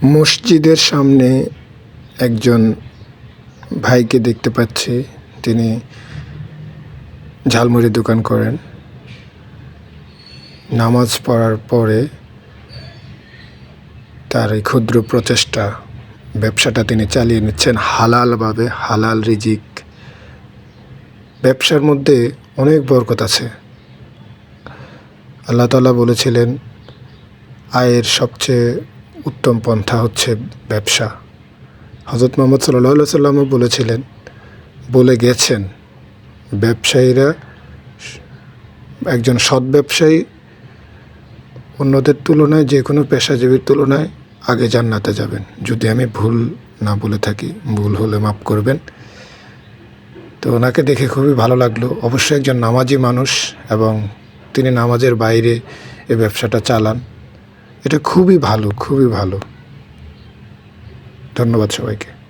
মসজিদের সামনে একজন ভাইকে দেখতে পাচ্ছি। তিনি ঝালমুড়ির দোকান করেন। নামাজ পড়ার পরে তার এই ক্ষুদ্র প্রচেষ্টা, ব্যবসাটা তিনি চালিয়ে নিচ্ছেন হালালভাবে, হালাল রিজিক। ব্যবসার মধ্যে অনেক বরকত আছে। আল্লাহ তাআলা বলেছিলেন, আয়ের সবচেয়ে উত্তম পন্থা হচ্ছে ব্যবসা। হযরত মুহাম্মদ সাল্লাল্লাহু আলাইহি সাল্লামও বলে গেছেন, ব্যবসায়ীরা, একজন সৎ ব্যবসায়ী অন্যদের তুলনায়, যে কোনো পেশাজীবীর তুলনায় আগে জান্নাতে যাবেন। যদি আমি ভুল না বলে থাকি, ভুল হলে মাফ করবেন। তো ওনাকে দেখে খুবই ভালো লাগলো। অবশ্যই একজন নামাজি মানুষ, এবং তিনি নামাজের বাইরে এই ব্যবসাটা চালান। এটা খুবই ভালো, খুবই ভালো। ধন্যবাদ সবাইকে।